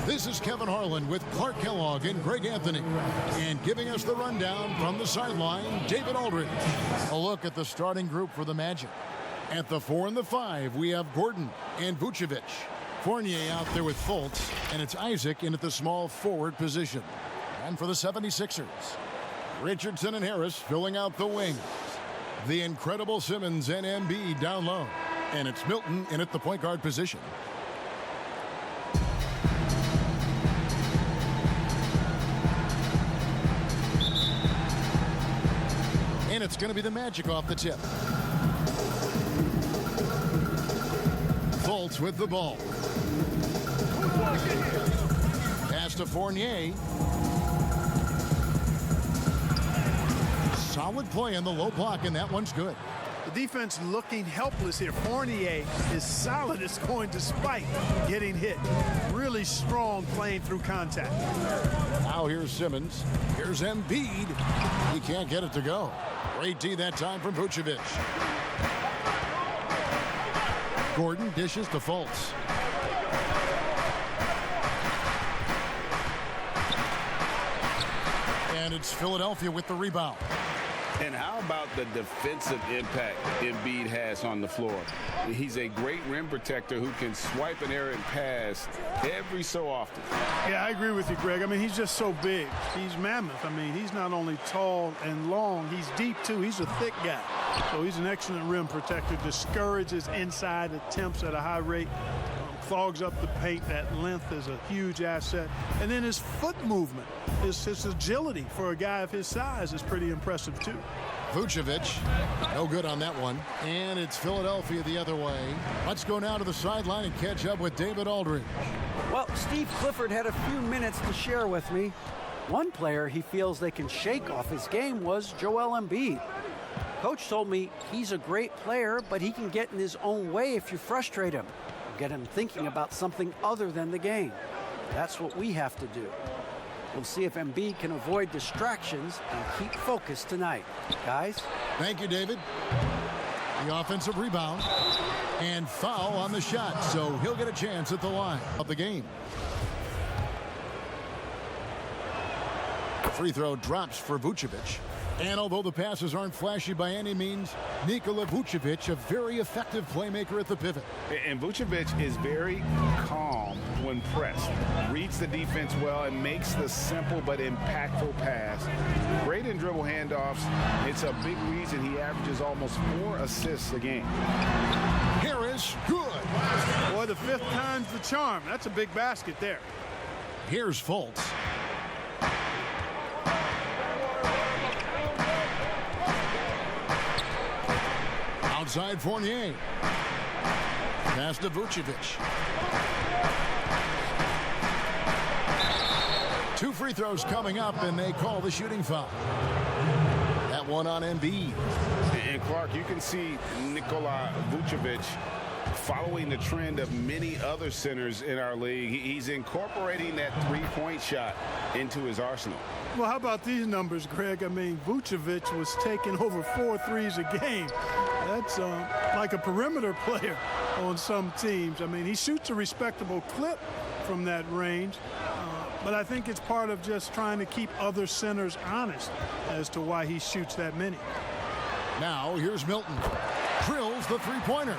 This is Kevin Harlan with Clark Kellogg and Greg Anthony. And giving us the rundown from the sideline, David Aldridge. A look at the starting group for the Magic. At the 4 and the 5, we have Gordon and Vucevic. Fournier out there with Fultz, and it's Isaac in at the small forward position. And for the 76ers, Richardson and Harris filling out the wings. The incredible Simmons and Embiid down low. And it's Milton in at the point guard position. And it's going to be the Magic off the tip. Fultz with the ball. Pass to Fournier. Solid play in the low block, and that one's good. The defense looking helpless here. Fournier is solid as going despite getting hit. Really strong playing through contact. Now here's Simmons. Here's Embiid. He can't get it to go. Great D that time from Vucevic. Gordon dishes to Fultz. And it's Philadelphia with the rebound. And how about the defensive impact Embiid has on the floor? He's a great rim protector who can swipe an errant pass every so often. Yeah, I agree with you, Greg. I mean, he's just so big. He's mammoth. I mean, he's not only tall and long, he's deep, too. He's a thick guy. So he's an excellent rim protector. Discourages inside attempts at a high rate. Clogs up the paint. That length is a huge asset. And then his foot movement, his agility for a guy of his size is pretty impressive, too. Vucevic, no good on that one. And it's Philadelphia the other way. Let's go now to the sideline and catch up with David Aldridge. Well, Steve Clifford had a few minutes to share with me. One player he feels they can shake off his game was Joel Embiid. Coach told me he's a great player, but he can get in his own way if you frustrate him. Get him thinking about something other than the game. That's what we have to do. We'll see if Embiid can avoid distractions and keep focused tonight. Guys? Thank you, David. The offensive rebound and foul on the shot, so he'll get a chance at the line of the game. Free throw drops for Vucevic. And although the passes aren't flashy by any means, Nikola Vucevic, a very effective playmaker at the pivot. And Vucevic is very calm when pressed. Reads the defense well and makes the simple but impactful pass. Great in dribble handoffs. It's a big reason he averages almost 4 assists a game. Harris, good. Boy, the 5th time's the charm. That's a big basket there. Here's Fultz. Outside Fournier. Pass to Vucevic. 2 free throws coming up, and they call the shooting foul. That one on Embiid. And Clark, you can see Nikola Vucevic following the trend of many other centers in our league. He's incorporating that three-point shot into his arsenal. Well, how about these numbers, Greg? I mean, Vucevic was taking over 4 threes a game. That's like a perimeter player on some teams. I mean, he shoots a respectable clip from that range, but I think it's part of just trying to keep other centers honest as to why he shoots that many. Now, here's Milton. Drills the three-pointer.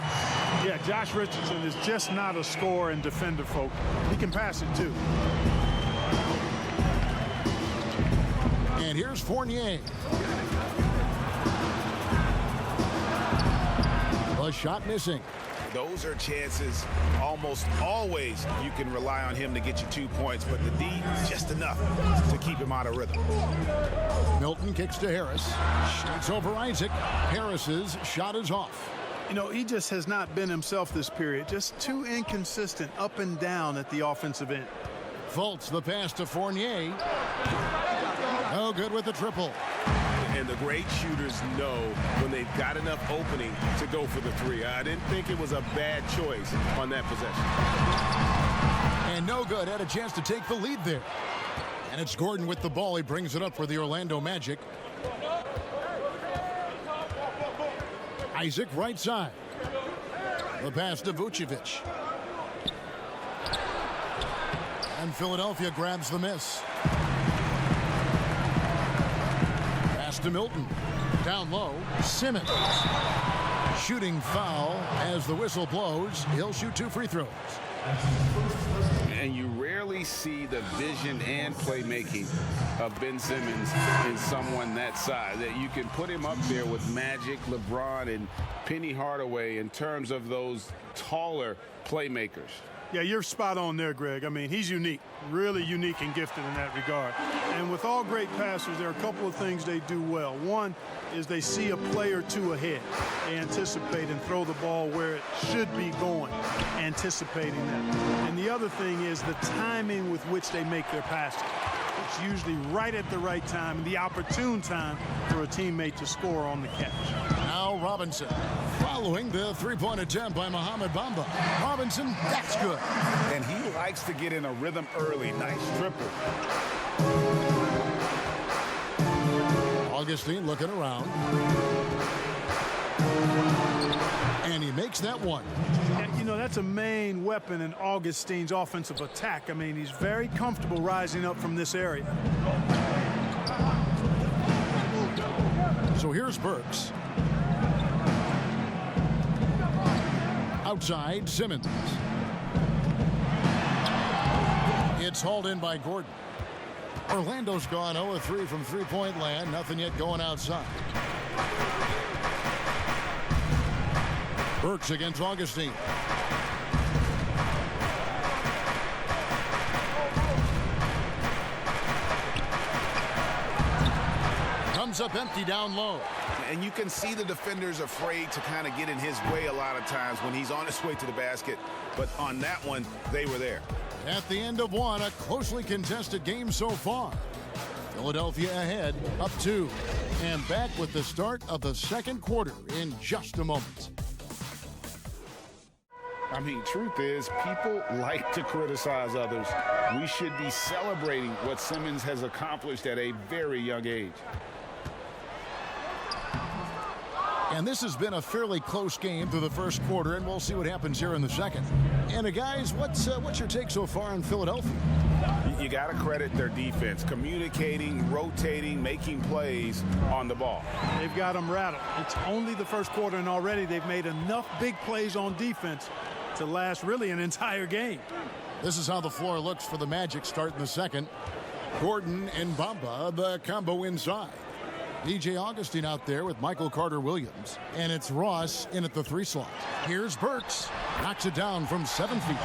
Yeah, Josh Richardson is just not a scorer and defender, folk. He can pass it, too. And here's Fournier. A shot missing. Those are chances almost always you can rely on him to get you 2 points, but the D is just enough to keep him out of rhythm. Milton kicks to Harris. Shoots over Isaac. Harris's shot is off. You know, he just has not been himself this period. Just too inconsistent up and down at the offensive end. Fultz the pass to Fournier. No good with the triple. And the great shooters know when they've got enough opening to go for the 3. I didn't think it was a bad choice on that possession. And no good. Had a chance to take the lead there. And it's Gordon with the ball. He brings it up for the Orlando Magic. Isaac right side. The pass to Vucevic. And Philadelphia grabs the miss. Pass to Milton. Down low, Simmons. Shooting foul as the whistle blows. He'll shoot 2 free throws. And you rarely see the vision and playmaking of Ben Simmons in someone that size. That you can put him up there with Magic, LeBron, and Penny Hardaway in terms of those taller playmakers. Yeah, you're spot on there, Greg. I mean, he's unique, really unique and gifted in that regard. And with all great passers, there are a couple of things they do well. One is they see a play or two ahead. They anticipate and throw the ball where it should be going, anticipating that. And the other thing is the timing with which they make their passes. It's usually right at the right time, the opportune time for a teammate to score on the catch. Now Robinson, following the three-point attempt by Mohamed Bamba. Robinson, that's good. And he likes to get in a rhythm early. Nice triple. Augustine looking around. And he makes that one. You know, that's a main weapon in Augustine's offensive attack. I mean, he's very comfortable rising up from this area. So here's Burks. Outside, Simmons. It's hauled in by Gordon. Orlando's gone 0-3 from three-point land. Nothing yet going outside. Burks against Augustine. Comes up empty down low. And you can see the defenders afraid to kind of get in his way a lot of times when he's on his way to the basket. But on that one, they were there. At the end of one, a closely contested game so far. Philadelphia ahead, up 2. And back with the start of the second quarter in just a moment. I mean, truth is, people like to criticize others. We should be celebrating what Simmons has accomplished at a very young age. And this has been a fairly close game through the first quarter, and we'll see what happens here in the second. And guys, what's your take so far in Philadelphia? You got to credit their defense, communicating, rotating, making plays on the ball. They've got them rattled. It's only the first quarter, and already they've made enough big plays on defense to last really an entire game. This is how the floor looks for the Magic starting the second. Gordon and Bamba, the combo inside. DJ Augustine out there with Michael Carter-Williams. And it's Ross in at the 3 slot. Here's Burks. Knocks it down from 7 feet.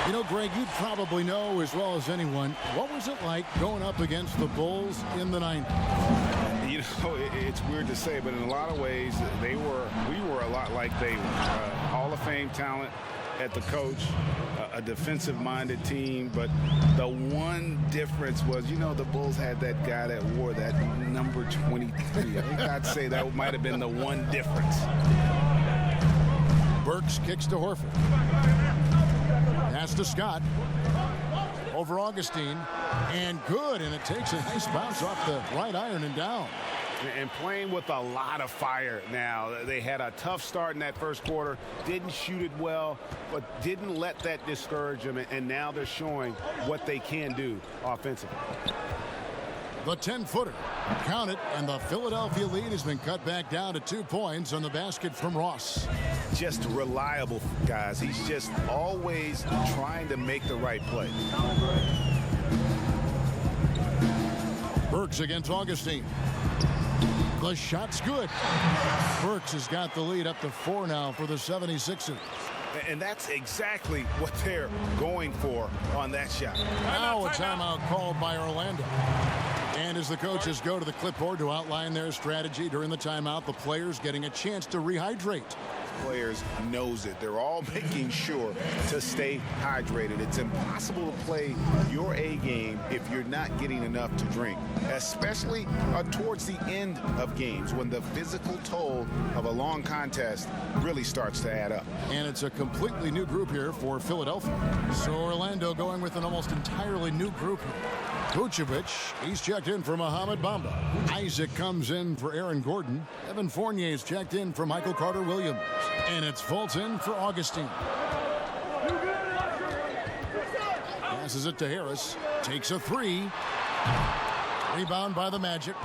You know, Greg, you probably know as well as anyone, what was it like going up against the Bulls in the 90s? You know, it's weird to say, but in a lot of ways, we were a lot like they were. Hall of Fame talent at the coach, a defensive-minded team, but the one difference was, you know, the Bulls had that guy that wore that number 23. I think I'd say that might have been the one difference. Burks kicks to Horford. Pass to Scott. Over Augustine. And good, and it takes a nice bounce off the right iron and down. And playing with a lot of fire now. They had a tough start in that first quarter, didn't shoot it well, but didn't let that discourage them, and now they're showing what they can do offensively. The 10-footer. Count it, and the Philadelphia lead has been cut back down to 2 points on the basket from Ross. Just reliable, guys. He's just always trying to make the right play. Burks against Augustine. The shot's good. Burks has got the lead up to 4 now for the 76ers. And that's exactly what they're going for on that shot. Now a timeout called by Orlando. And as the coaches go to the clipboard to outline their strategy during the timeout, the players getting a chance to rehydrate. Players knows it. They're all making sure to stay hydrated. It's impossible to play your A game if you're not getting enough to drink, especially towards the end of games when the physical toll of a long contest really starts to add up. And it's a completely new group here for Philadelphia. So Orlando going with an almost entirely new group here. Vucevic, he's checked in for Mohamed Bamba. Isaac comes in for Aaron Gordon. Evan Fournier's checked in for Michael Carter-Williams. And it's Fulton for Augustine. Passes it to Harris. Takes a three. Rebound by the Magic.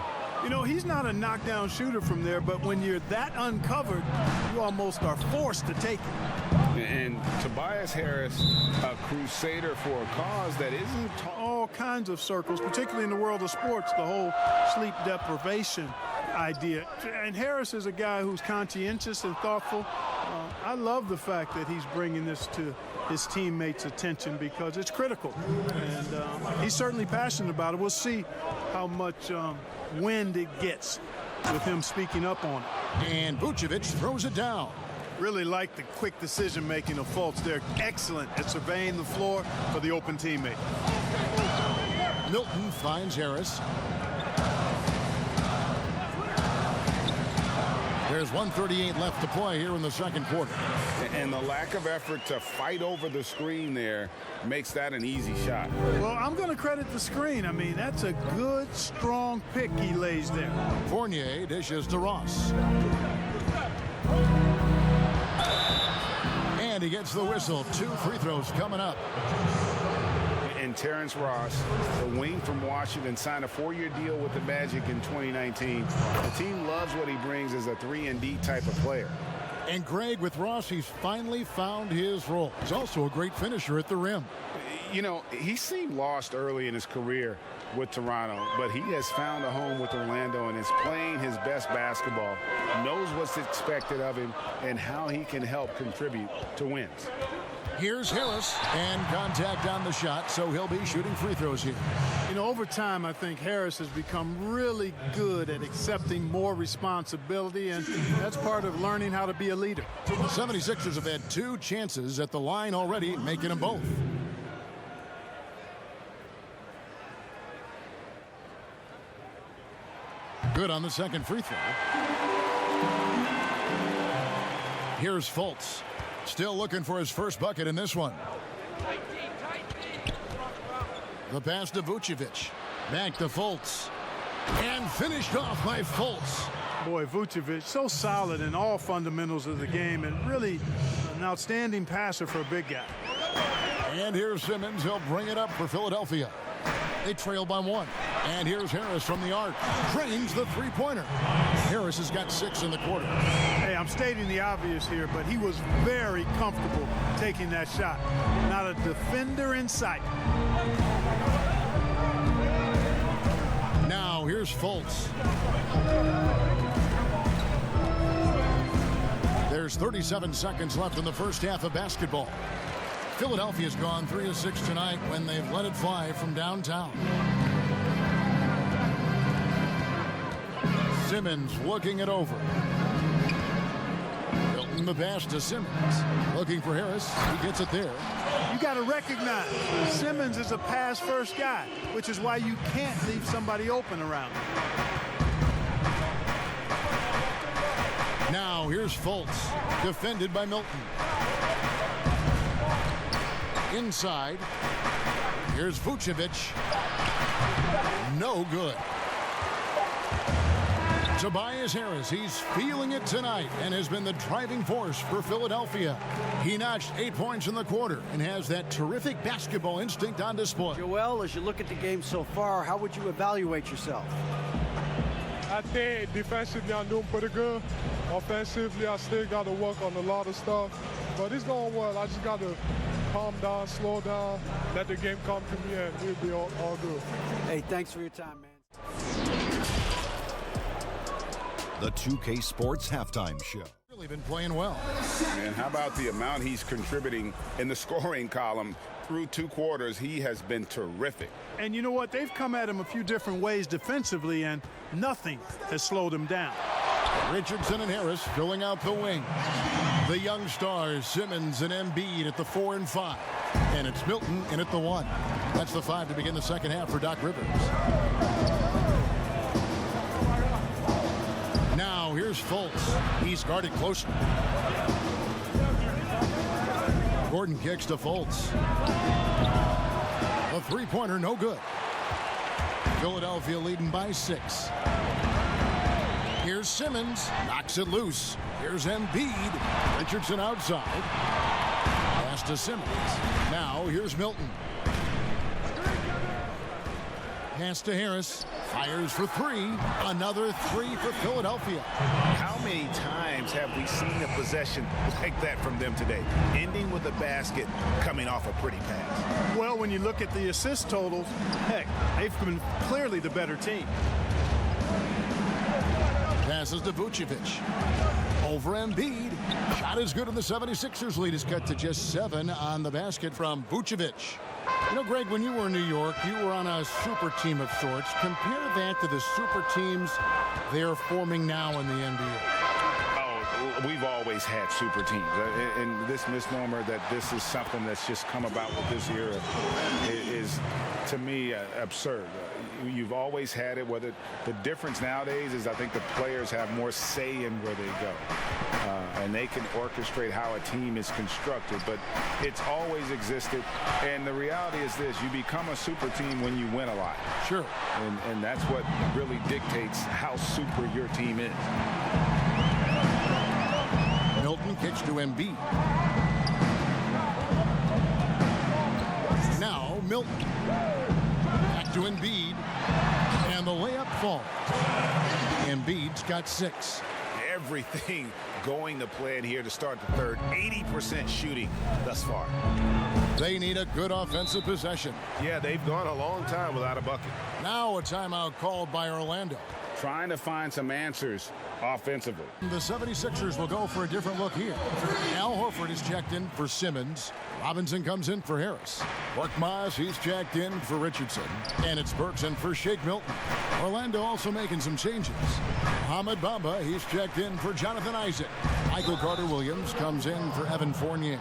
You know, he's not a knockdown shooter from there, but when you're that uncovered, you almost are forced to take it. And Tobias Harris, a crusader for a cause that isn't all kinds of circles, particularly in the world of sports, the whole sleep deprivation idea. And Harris is a guy who's conscientious and thoughtful. I love the fact that he's bringing this to his teammates' attention because it's critical. And he's certainly passionate about it. We'll see how much wind it gets with him speaking up on it. And Vucevic throws it down. Really like the quick decision-making of Fultz. They're excellent at surveying the floor for the open teammate. Milton finds Harris. There's 1:38 left to play here in the second quarter. And the lack of effort to fight over the screen there makes that an easy shot. Well, I'm going to credit the screen. I mean, that's a good, strong pick he lays there. Fournier dishes to Ross. And he gets the whistle. 2 free throws coming up. And Terrence Ross, the wing from Washington, signed a 4-year deal with the Magic in 2019. The team loves what he brings as a 3-and-D type of player. And Greg, with Ross, he's finally found his role. He's also a great finisher at the rim. You know, he seemed lost early in his career with Toronto, but he has found a home with Orlando and is playing his best basketball, knows what's expected of him, and how he can help contribute to wins. Here's Harris, and contact on the shot, so he'll be shooting free throws here. You know, over time, I think Harris has become really good at accepting more responsibility, and that's part of learning how to be a leader. The 76ers have had 2 chances at the line already, making them both. Good on the second free throw. Here's Fultz. Still looking for his first bucket in this one. The pass to Vucevic. Back to Fultz. And finished off by Fultz. Boy, Vucevic, so solid in all fundamentals of the game and really an outstanding passer for a big guy. And here's Simmons. He'll bring it up for Philadelphia. They trail by 1. And here's Harris from the arc. Drains the three-pointer. Harris has got 6 in the quarter. Hey, I'm stating the obvious here, but he was very comfortable taking that shot. Not a defender in sight. Now here's Fultz. There's 37 seconds left in the first half of basketball. Philadelphia's gone 3 of 6 tonight when they've let it fly from downtown. Simmons looking it over. Milton the pass to Simmons. Looking for Harris. He gets it there. You got to recognize Simmons is a pass-first guy, which is why you can't leave somebody open around him. Now here's Fultz. Defended by Milton. Inside. Here's Vucevic. No good. Tobias Harris, he's feeling it tonight and has been the driving force for Philadelphia. He notched 8 points in the quarter and has that terrific basketball instinct on display. Joel, as you look at the game so far, how would you evaluate yourself? I think defensively I'm doing pretty good. Offensively, I still got to work on a lot of stuff. But it's going well. I just got to calm down, slow down, let the game come to me, and we'll be all good. Hey, thanks for your time, man. The 2K Sports Halftime Show. Really been playing well. And how about the amount he's contributing in the scoring column? Through 2 quarters, he has been terrific. And you know what? They've come at him a few different ways defensively, and nothing has slowed him down. Richardson and Harris filling out the wing. The young stars, Simmons and Embiid at the 4 and 5. And it's Milton in at the 1. That's the 5 to begin the second half for Doc Rivers. Now here's Fultz. He's guarded closely. Gordon kicks to Fultz. A three-pointer, no good. Philadelphia leading by 6. Here's Simmons, knocks it loose. Here's Embiid. Richardson outside. Pass to Simmons. Now here's Milton. Pass to Harris. Fires for three. Another three for Philadelphia. How many times have we seen a possession like that from them today? Ending with a basket, coming off a pretty pass. Well, when you look at the assist totals, heck, they've been clearly the better team. Passes to Vucevic. Over Embiid. Shot is good, and the 76ers lead is cut to just 7 on the basket from Vucevic. You know, Greg, when you were in New York, you were on a super team of sorts. Compare that to the super teams they're forming now in the NBA. Oh, we've always had super teams. And this misnomer that this is something that's just come about with this era is to me, absurd. You've always had it. Whether the difference nowadays is I think the players have more say in where they go. And they can orchestrate how a team is constructed. But it's always existed. And the reality is this. You become a super team when you win a lot. Sure. And that's what really dictates how super your team is. Milton kicks to Embiid. Now Milton. Back to Embiid. And the layup falls. Embiid's got 6. Everything going to plan here to start the third. 80% shooting thus far. They need a good offensive possession. Yeah, they've gone a long time without a bucket. Now a timeout called by Orlando. Trying to find some answers offensively. The 76ers will go for a different look here. Al Horford is checked in for Simmons. Robinson comes in for Harris. Korkmaz, he's checked in for Richardson. And it's Burks in for Shake Milton. Orlando also making some changes. Mohamed Bamba, he's checked in for Jonathan Isaac. Michael Carter-Williams comes in for Evan Fournier.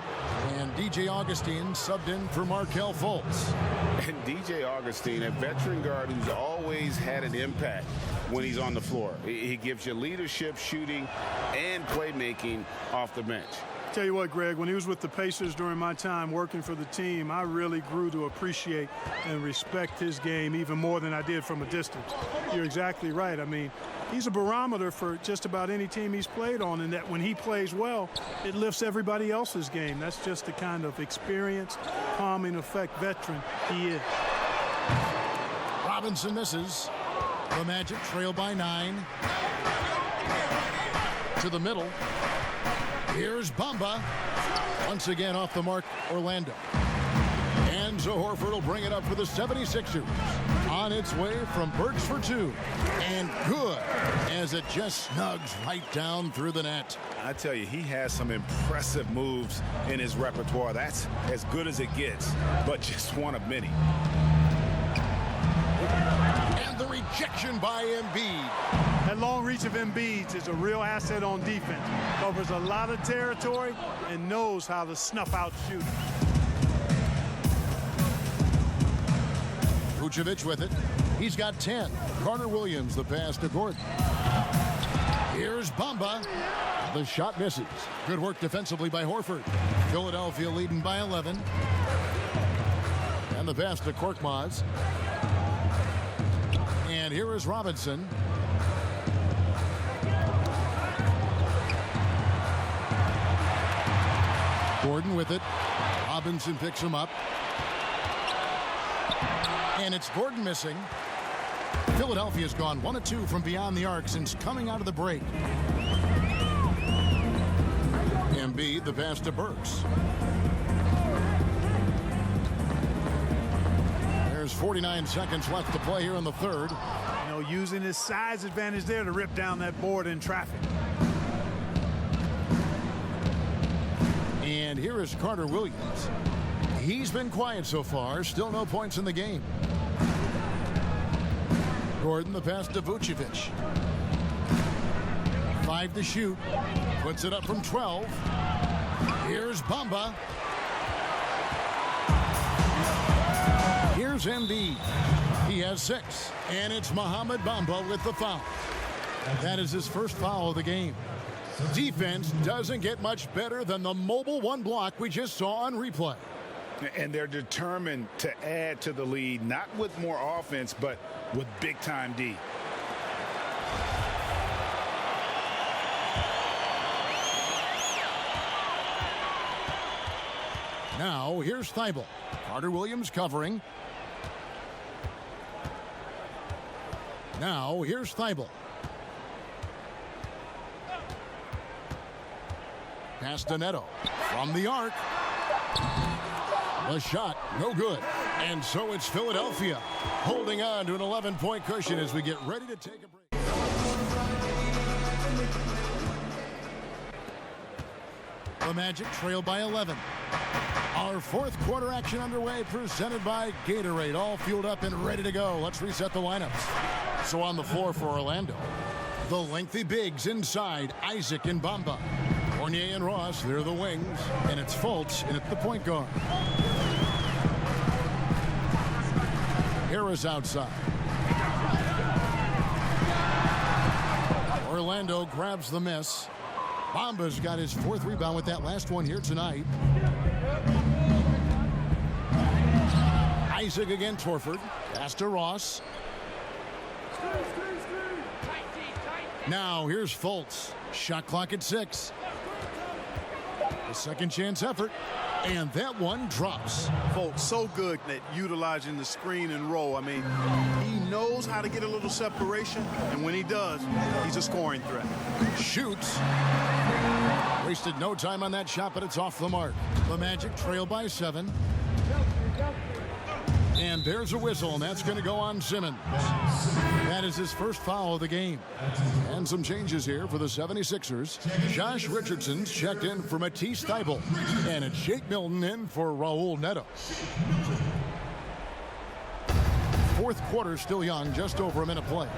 And DJ Augustine subbed in for Markelle Fultz. And DJ Augustine, a veteran guard who's always had an impact when he's on the floor. He gives you leadership, shooting, and playmaking off the bench. Tell you what, Greg, when he was with the Pacers during my time working for the team, I really grew to appreciate and respect his game even more than I did from a distance. You're exactly right. I mean, he's a barometer for just about any team he's played on, and that when he plays well, it lifts everybody else's game. That's just the kind of experienced, calming effect veteran he is. Robinson misses. The Magic trail by 9. To the middle. Here's Bamba. Once again off the mark, Orlando. And so Horford will bring it up for the 76ers. On its way from Burks for 2. And good, as it just snugs right down through the net. I tell you, he has some impressive moves in his repertoire. That's as good as it gets, but just one of many. And the rejection by Embiid. That long reach of Embiid's is a real asset on defense. Covers a lot of territory and knows how to snuff out shooting. Vucevic with it. He's got 10. Carter-Williams the pass to Gordon. Here's Bamba. The shot misses. Good work defensively by Horford. Philadelphia leading by 11. And the pass to Korkmaz. And here is Robinson. Gordon with it. Robinson picks him up. And it's Gordon missing. Philadelphia's gone 1 of 2 from beyond the arc since coming out of the break. Embiid, the pass to Burks. There's 49 seconds left to play here in the third. You know, using his size advantage there to rip down that board in traffic. And here is Carter-Williams. He's been quiet so far. Still no points in the game. Gordon, the pass to Vucevic. 5 to shoot. Puts it up from 12. Here's Bamba. Here's Embiid. He has 6. And it's Mohamed Bamba with the foul. That is his first foul of the game. Defense doesn't get much better than the mobile one block we just saw on replay. And they're determined to add to the lead, not with more offense, but with big-time D. Now, here's Thibault. Carter-Williams covering. Now, here's Thibault. Castanedo from the arc. The shot, no good. And so it's Philadelphia holding on to an 11-point cushion as we get ready to take a break. The Magic trail by 11. Our fourth quarter action underway, presented by Gatorade, all fueled up and ready to go. Let's reset the lineups. So on the floor for Orlando, the lengthy bigs inside, Isaac and Bamba. Fournier and Ross, they're the wings, and it's Fultz in at the point guard. Harris outside. Orlando grabs the miss. Bamba's got his fourth rebound with that last one here tonight. Isaac against Horford. Pass to Ross. Now here's Fultz. Shot clock at 6. A second chance effort. And that one drops. Fultz so good at utilizing the screen and roll. I mean, he knows how to get a little separation, and when he does, he's a scoring threat. Shoots. Wasted no time on that shot, but it's off the mark. The Magic trail by 7. And there's a whistle, and that's going to go on Simmons. That is his first foul of the game. And some changes here for the 76ers. Josh Richardson's checked in for Matisse Thybulle. And it's Jake Milton in for Raul Neto. Fourth quarter still young, just over a minute play.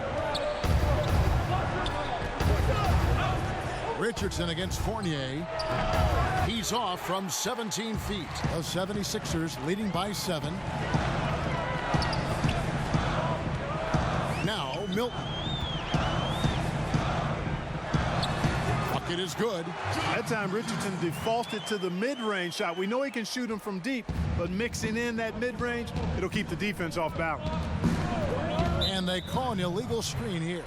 Richardson against Fournier. He's off from 17 feet. The 76ers leading by 7. Now Milton. Bucket is good. That time Richardson defaulted to the mid-range shot. We know he can shoot them from deep, but mixing in that mid-range, it'll keep the defense off balance. And they call an illegal screen here.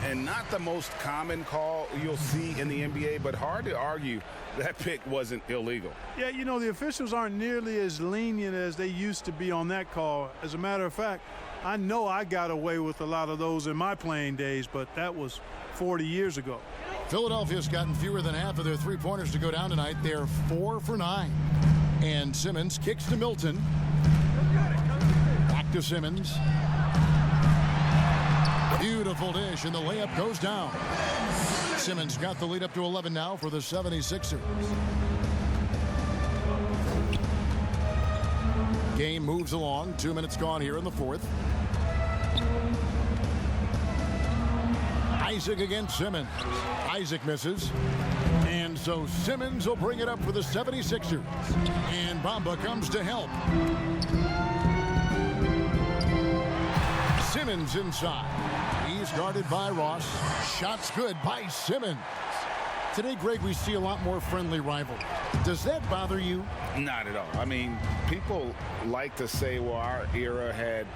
And not the most common call you'll see in the NBA, but hard to argue that pick wasn't illegal. Yeah, you know, the officials aren't nearly as lenient as they used to be on that call. As a matter of fact, I know I got away with a lot of those in my playing days, but that was 40 years ago. Philadelphia's gotten fewer than half of their three-pointers to go down tonight. They're 4 for 9. And Simmons kicks to Milton. Back to Simmons. Beautiful dish, and the layup goes down. Simmons got the lead up to 11 now for the 76ers. Game moves along. 2 minutes gone here in the fourth. Isaac against Simmons. Isaac misses. And so Simmons will bring it up for the 76ers. And Bamba comes to help. Simmons inside. He's guarded by Ross. Shots good by Simmons. Today, Greg, we see a lot more friendly rivalry. Does that bother you? Not at all. I mean, people like to say, well, our era had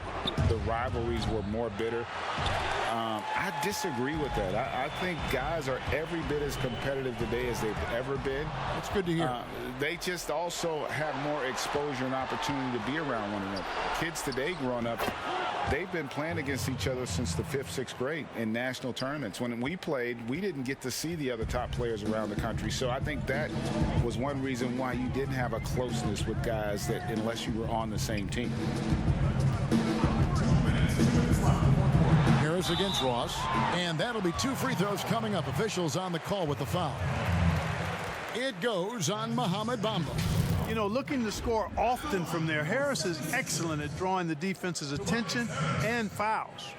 the rivalries were more bitter. I disagree with that. I think guys are every bit as competitive today as they've ever been. That's good to hear. They just also have more exposure and opportunity to be around one another. Kids today growing up, they've been playing against each other since the 5th, 6th grade in national tournaments. When we played, we didn't get to see the other top players around the country. So I think that was one reason why you didn't have a closeness with guys that unless you were on the same team. Harris against Ross. And that'll be 2 free throws coming up. Officials on the call with the foul. It goes on Mohamed Bamba. You know, looking to score often from there. Harris is excellent at drawing the defense's attention and fouls.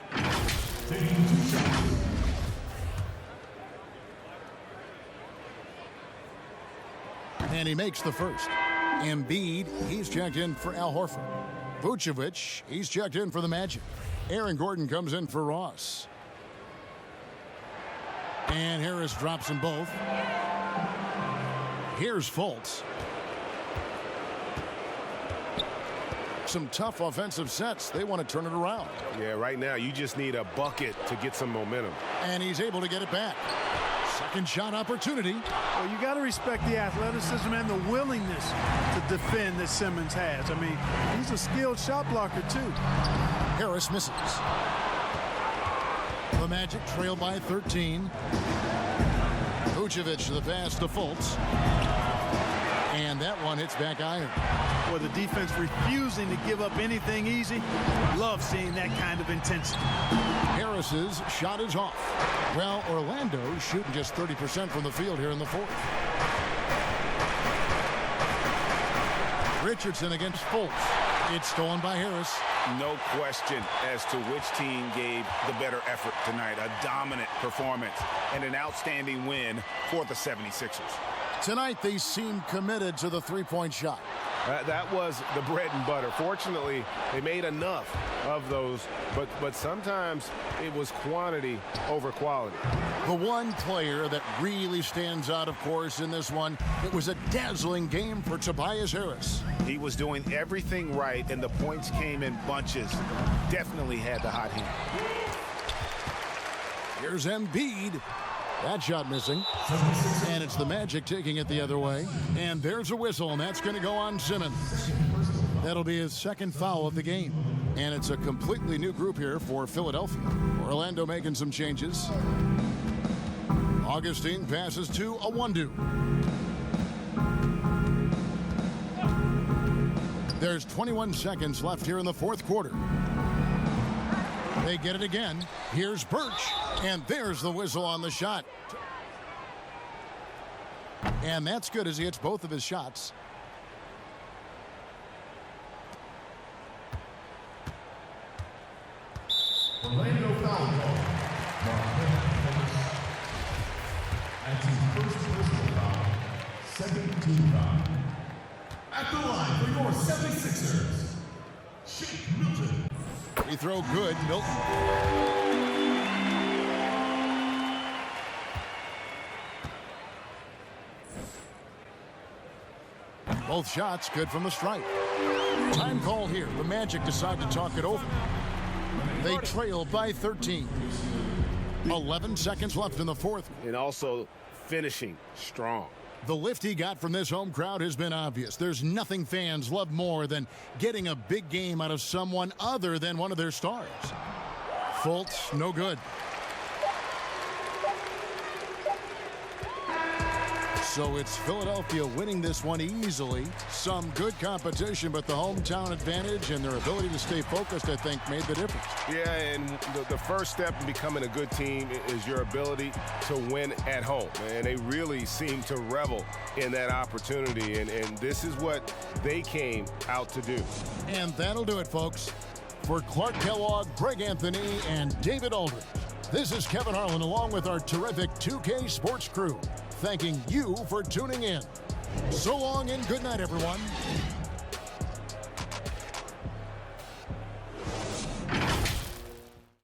And he makes the first. Embiid, he's checked in for Al Horford. Vucevic, he's checked in for the Magic. Aaron Gordon comes in for Ross. And Harris drops them both. Here's Fultz. Some tough offensive sets. They want to turn it around. Yeah, right now you just need a bucket to get some momentum. And he's able to get it back. Second shot opportunity. Well, you got to respect the athleticism and the willingness to defend that Simmons has. I mean, he's a skilled shot blocker too. Harris misses. The Magic trail by 13. Vucevic the pass to Fultz. And that one hits back iron. For the defense refusing to give up anything easy. Love seeing that kind of intensity. Harris's shot is off. Well, Orlando's shooting just 30% from the field here in the fourth. Richardson against Fultz. It's stolen by Harris. No question as to which team gave the better effort tonight. A dominant performance and an outstanding win for the 76ers. Tonight, they seem committed to the three-point shot. That was the bread and butter. Fortunately, they made enough of those, but sometimes it was quantity over quality. The one player that really stands out, of course, in this one, it was a dazzling game for Tobias Harris. He was doing everything right, and the points came in bunches. Definitely had the hot hand. Here's Embiid. That shot missing. And it's the Magic taking it the other way. And there's a whistle, and that's going to go on Simmons. That'll be his second foul of the game. And it's a completely new group here for Philadelphia. Orlando making some changes. Augustine passes to Awundu. There's 21 seconds left here in the fourth quarter. They get it again. Here's Birch. And there's the whistle on the shot. And that's good as he hits both of his shots. Orlando foul call. That's his first personal foul. Second team foul. At the line for your 76ers, Shake Milton. Free throw good, Milton. Both shots good from the stripe. Time call here. The Magic decide to talk it over. They trail by 13. 11 seconds left in the fourth. And also finishing strong. The lift he got from this home crowd has been obvious. There's nothing fans love more than getting a big game out of someone other than one of their stars. Fultz, no good. So it's Philadelphia winning this one easily. Some good competition, but the hometown advantage and their ability to stay focused, I think, made the difference. Yeah, and the first step in becoming a good team is your ability to win at home. And they really seem to revel in that opportunity, and this is what they came out to do. And that'll do it, folks. For Clark Kellogg, Greg Anthony, and David Aldridge, this is Kevin Harlan along with our terrific 2K Sports crew, thanking you for tuning in. So long and good night, everyone.